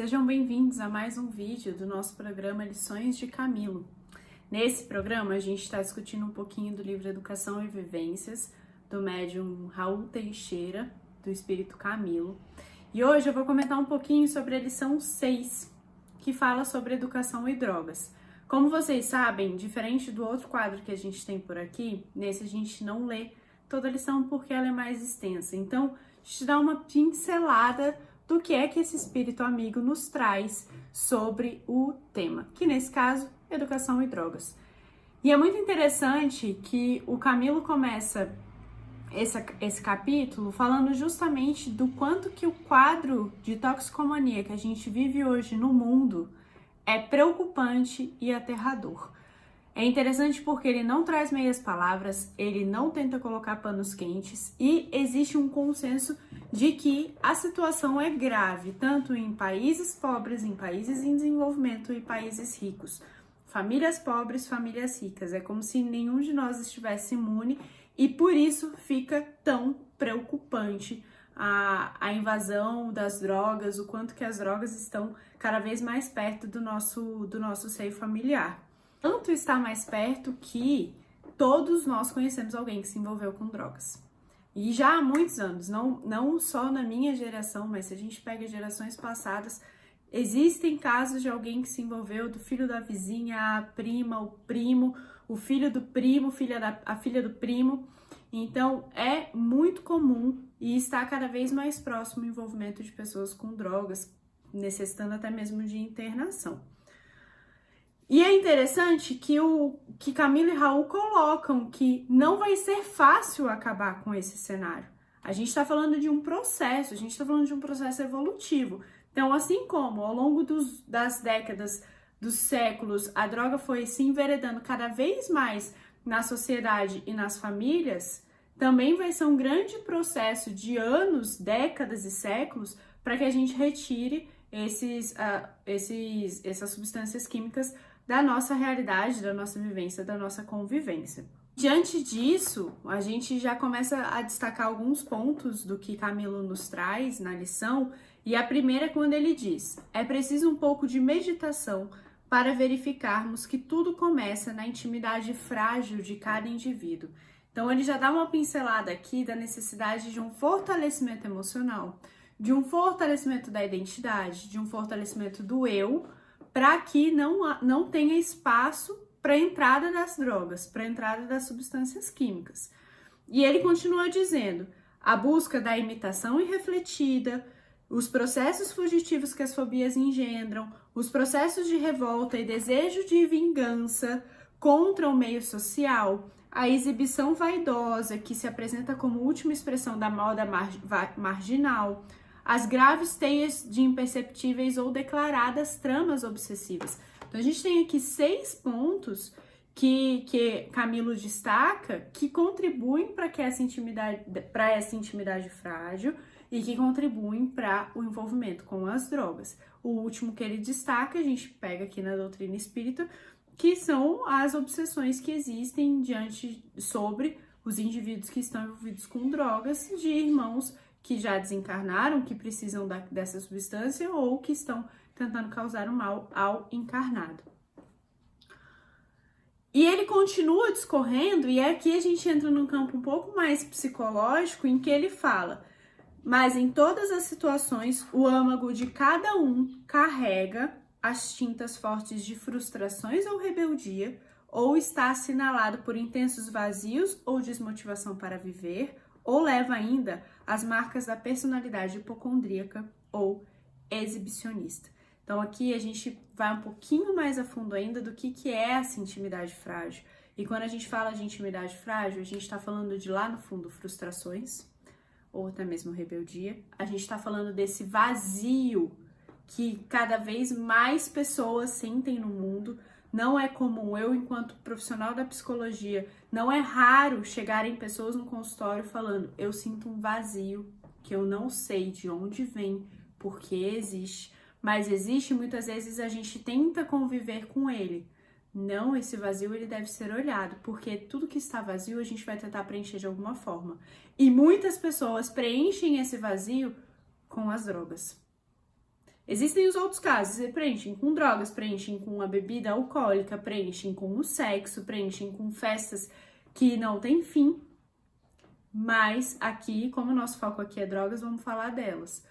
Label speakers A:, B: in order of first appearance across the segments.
A: Sejam bem-vindos a mais um vídeo do nosso programa Lições de Camilo. Nesse programa a gente está discutindo um pouquinho do livro Educação e Vivências, do médium Raul Teixeira, do Espírito Camilo. E hoje eu vou comentar um pouquinho sobre a lição 6, que fala sobre educação e drogas. Como vocês sabem, diferente do outro quadro que a gente tem por aqui, nesse a gente não lê toda a lição porque ela é mais extensa. Então, a gente dá uma pincelada do que é que esse espírito amigo nos traz sobre o tema, que nesse caso, educação e drogas. E é muito interessante que o Camilo começa esse capítulo falando justamente do quanto que o quadro de toxicomania que a gente vive hoje no mundo é preocupante e aterrador. É interessante porque ele não traz meias palavras, ele não tenta colocar panos quentes e existe um consenso de que a situação é grave, tanto em países pobres, em países em desenvolvimento e países ricos. Famílias pobres, famílias ricas. É como se nenhum de nós estivesse imune e por isso fica tão preocupante a invasão das drogas, o quanto que as drogas estão cada vez mais perto do nosso seio familiar. Tanto está mais perto que todos nós conhecemos alguém que se envolveu com drogas. E já há muitos anos, não só na minha geração, mas se a gente pega gerações passadas, existem casos de alguém que se envolveu, do filho da vizinha, a prima, o primo, o filho do primo, a filha do primo. Então, é muito comum e está cada vez mais próximo o envolvimento de pessoas com drogas, necessitando até mesmo de internação. E é interessante que Camilo e Raul colocam que não vai ser fácil acabar com esse cenário. A gente está falando de um processo, a gente está falando de um processo evolutivo. Então, assim como ao longo das décadas, dos séculos, a droga foi se enveredando cada vez mais na sociedade e nas famílias, também vai ser um grande processo de anos, décadas e séculos para que a gente retire essas substâncias químicas da nossa realidade, da nossa vivência, da nossa convivência. Diante disso, a gente já começa a destacar alguns pontos do que Camilo nos traz na lição, e a primeira é quando ele diz: é preciso um pouco de meditação para verificarmos que tudo começa na intimidade frágil de cada indivíduo. Então ele já dá uma pincelada aqui da necessidade de um fortalecimento emocional, de um fortalecimento da identidade, de um fortalecimento do eu, para que não tenha espaço para a entrada das drogas, para a entrada das substâncias químicas. E ele continua dizendo: a busca da imitação irrefletida, os processos fugitivos que as fobias engendram, os processos de revolta e desejo de vingança contra o meio social, a exibição vaidosa que se apresenta como última expressão da moda marginal, as graves teias de imperceptíveis ou declaradas tramas obsessivas. Então, a gente tem aqui 6 pontos que Camilo destaca que contribuem para essa intimidade frágil e que contribuem para o envolvimento com as drogas. O último que ele destaca, a gente pega aqui na doutrina espírita, que são as obsessões que existem sobre os indivíduos que estão envolvidos com drogas, de irmãos que já desencarnaram, que precisam dessa substância ou que estão tentando causar o mal ao encarnado. E ele continua discorrendo, e aqui a gente entra num campo um pouco mais psicológico, em que ele fala: mas em todas as situações, o âmago de cada um carrega as tintas fortes de frustrações ou rebeldia, ou está assinalado por intensos vazios ou desmotivação para viver, ou leva ainda as marcas da personalidade hipocondríaca ou exibicionista. Então aqui a gente vai um pouquinho mais a fundo ainda do que é essa intimidade frágil. E quando a gente fala de intimidade frágil, a gente está falando de lá no fundo frustrações, ou até mesmo rebeldia. A gente está falando desse vazio que cada vez mais pessoas sentem no mundo. Não é comum, eu enquanto profissional da psicologia, não é raro chegarem pessoas no consultório falando: eu sinto um vazio que eu não sei de onde vem, porque existe, mas existe, muitas vezes a gente tenta conviver com ele. Não, esse vazio ele deve ser olhado, porque tudo que está vazio a gente vai tentar preencher de alguma forma. E muitas pessoas preenchem esse vazio com as drogas. Existem os outros casos, preenchem com drogas, preenchem com a bebida alcoólica, preenchem com o sexo, preenchem com festas que não tem fim. Mas aqui, como o nosso foco aqui é drogas, vamos falar delas.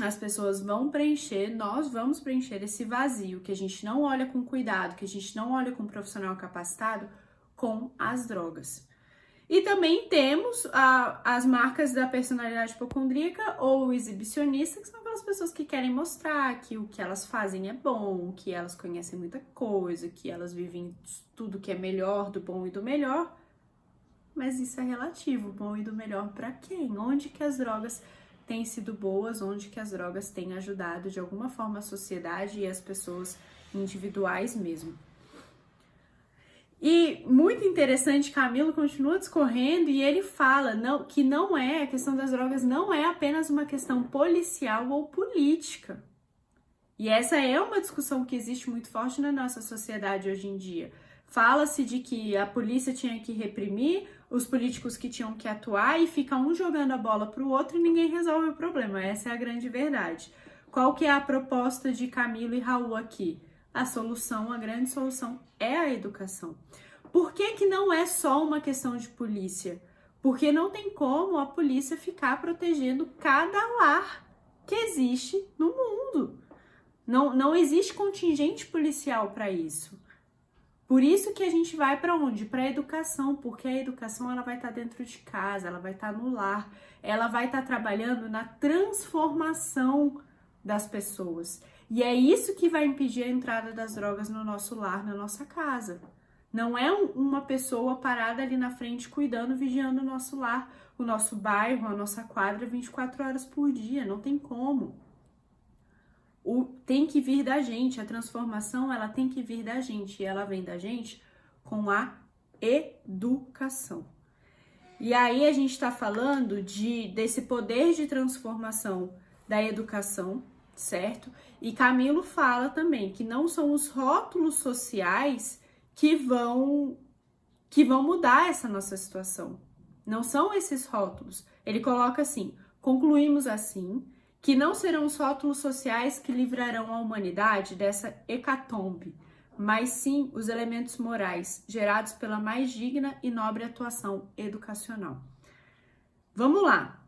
A: As pessoas vão preencher, nós vamos preencher esse vazio que a gente não olha com cuidado, que a gente não olha com um profissional capacitado, com as drogas. E também temos as marcas da personalidade hipocondríaca ou exibicionista, que são aquelas pessoas que querem mostrar que o que elas fazem é bom, que elas conhecem muita coisa, que elas vivem tudo que é melhor, do bom e do melhor. Mas isso é relativo, bom e do melhor para quem? Onde que as drogas têm sido boas, onde que as drogas têm ajudado de alguma forma a sociedade e as pessoas individuais mesmo. E muito interessante, Camilo continua discorrendo e ele fala que não é, a questão das drogas não é apenas uma questão policial ou política. E essa é uma discussão que existe muito forte na nossa sociedade hoje em dia. Fala-se de que a polícia tinha que reprimir, os políticos que tinham que atuar e fica um jogando a bola para o outro e ninguém resolve o problema. Essa é a grande verdade. Qual que é a proposta de Camilo e Raul aqui? A solução, a grande solução é a educação. Por que que não é só uma questão de polícia? Porque não tem como a polícia ficar protegendo cada lar que existe no mundo. Não existe contingente policial para isso. Por isso que a gente vai para onde? Para a educação, porque a educação ela vai estar dentro de casa, ela vai estar no lar, ela vai estar trabalhando na transformação das pessoas. E é isso que vai impedir a entrada das drogas no nosso lar, na nossa casa. Não é uma pessoa parada ali na frente cuidando, vigiando o nosso lar, o nosso bairro, a nossa quadra 24 horas por dia, não tem como. Tem que vir da gente, a transformação ela tem que vir da gente e ela vem da gente com a educação. E aí a gente está falando desse poder de transformação da educação, certo? E Camilo fala também que não são os rótulos sociais que vão mudar essa nossa situação. Não são esses rótulos. Ele coloca assim, concluímos assim, que não serão os rótulos sociais que livrarão a humanidade dessa hecatombe, mas sim os elementos morais gerados pela mais digna e nobre atuação educacional. Vamos lá.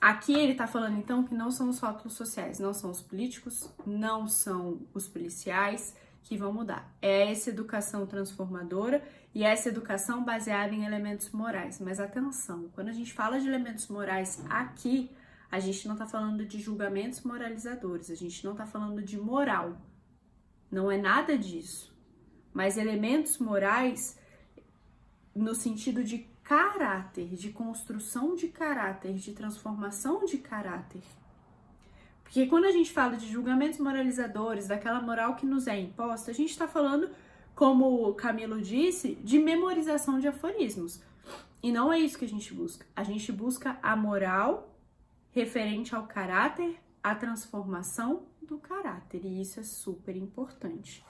A: Aqui ele está falando então que não são os rótulos sociais, não são os políticos, não são os policiais que vão mudar. É essa educação transformadora e essa educação baseada em elementos morais. Mas atenção, quando a gente fala de elementos morais aqui, a gente não está falando de julgamentos moralizadores, a gente não está falando de moral. Não é nada disso. Mas elementos morais no sentido de caráter, de construção de caráter, de transformação de caráter. Porque quando a gente fala de julgamentos moralizadores, daquela moral que nos é imposta, a gente está falando, como Camilo disse, de memorização de aforismos. E não é isso que a gente busca. A gente busca a moral referente ao caráter, a transformação do caráter. E isso é super importante.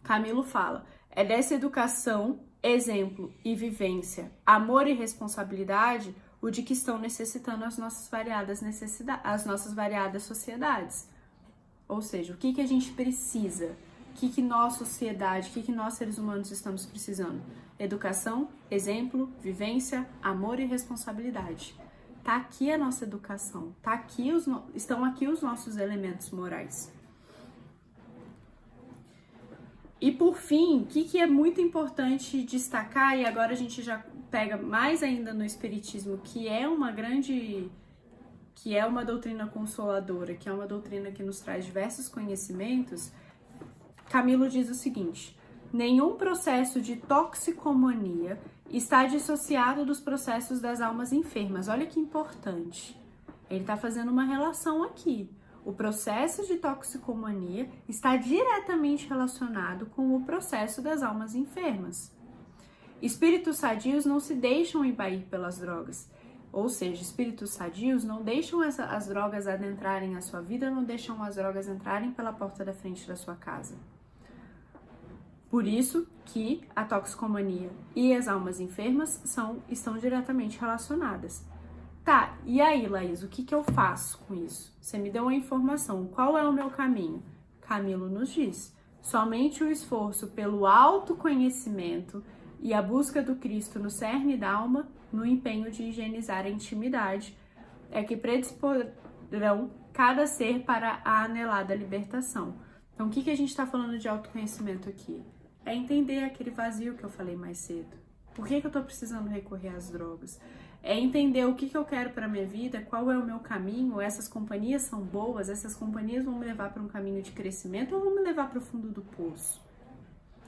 A: Camilo fala, é dessa educação, exemplo e vivência, amor e responsabilidade, o de que estão necessitando as nossas variadas necessidades, as nossas variadas sociedades. Ou seja, o que a gente precisa? O que nós, sociedade, o que nós, seres humanos, estamos precisando? Educação, exemplo, vivência, amor e responsabilidade. Tá aqui a nossa educação, estão aqui os nossos elementos morais. E por fim, o que é muito importante destacar, e agora a gente já pega mais ainda no espiritismo, que é uma doutrina consoladora, que é uma doutrina que nos traz diversos conhecimentos. Camilo diz o seguinte: nenhum processo de toxicomania está dissociado dos processos das almas enfermas. Olha que importante. Ele está fazendo uma relação aqui. O processo de toxicomania está diretamente relacionado com o processo das almas enfermas. Espíritos sadios não se deixam envair pelas drogas. Ou seja, espíritos sadios não deixam as drogas adentrarem a sua vida, não deixam as drogas entrarem pela porta da frente da sua casa. Por isso que a toxicomania e as almas enfermas estão diretamente relacionadas. Tá, e aí, Laís, o que que eu faço com isso? Você me deu uma informação, qual é o meu caminho? Camilo nos diz, somente o esforço pelo autoconhecimento e a busca do Cristo no cerne da alma, no empenho de higienizar a intimidade, é que predisporão cada ser para a anelada libertação. Então, o que a gente está falando de autoconhecimento aqui? É entender aquele vazio que eu falei mais cedo. Por que eu estou precisando recorrer às drogas? É entender o que eu quero para minha vida, qual é o meu caminho, essas companhias são boas, essas companhias vão me levar para um caminho de crescimento ou vão me levar para o fundo do poço?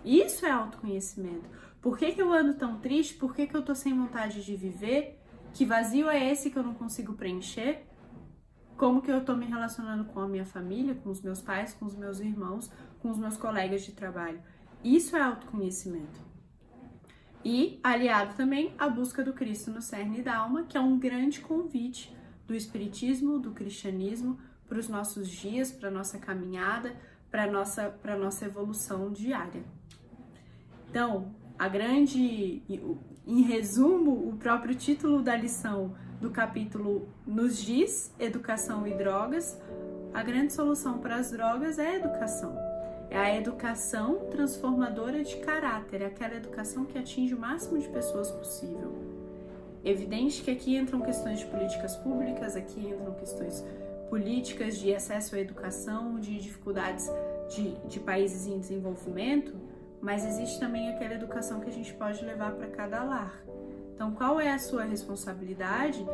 A: Isso é autoconhecimento. Por que eu ando tão triste? Por que eu tô sem vontade de viver? Que vazio é esse que eu não consigo preencher? Como que eu tô me relacionando com a minha família, com os meus pais, com os meus irmãos, com os meus colegas de trabalho? Isso é autoconhecimento. E aliado também à busca do Cristo no cerne da alma, que é um grande convite do espiritismo, do cristianismo, para os nossos dias, para a nossa caminhada, para a nossa evolução diária. Então, em resumo, o próprio título da lição do capítulo nos diz educação e drogas. A grande solução para as drogas é a educação. É a educação transformadora de caráter, é aquela educação que atinge o máximo de pessoas possível. Evidente que aqui entram questões de políticas públicas, aqui entram questões políticas de acesso à educação, de dificuldades de países em desenvolvimento, mas existe também aquela educação que a gente pode levar para cada lar. Então, qual é a sua responsabilidade?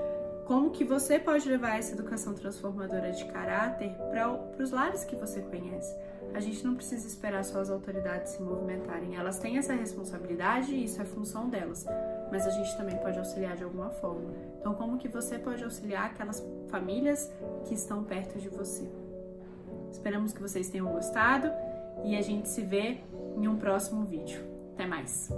A: Como que você pode levar essa educação transformadora de caráter para os lares que você conhece? A gente não precisa esperar só as autoridades se movimentarem. Elas têm essa responsabilidade e isso é função delas. Mas a gente também pode auxiliar de alguma forma. Então, como que você pode auxiliar aquelas famílias que estão perto de você? Esperamos que vocês tenham gostado e a gente se vê em um próximo vídeo. Até mais!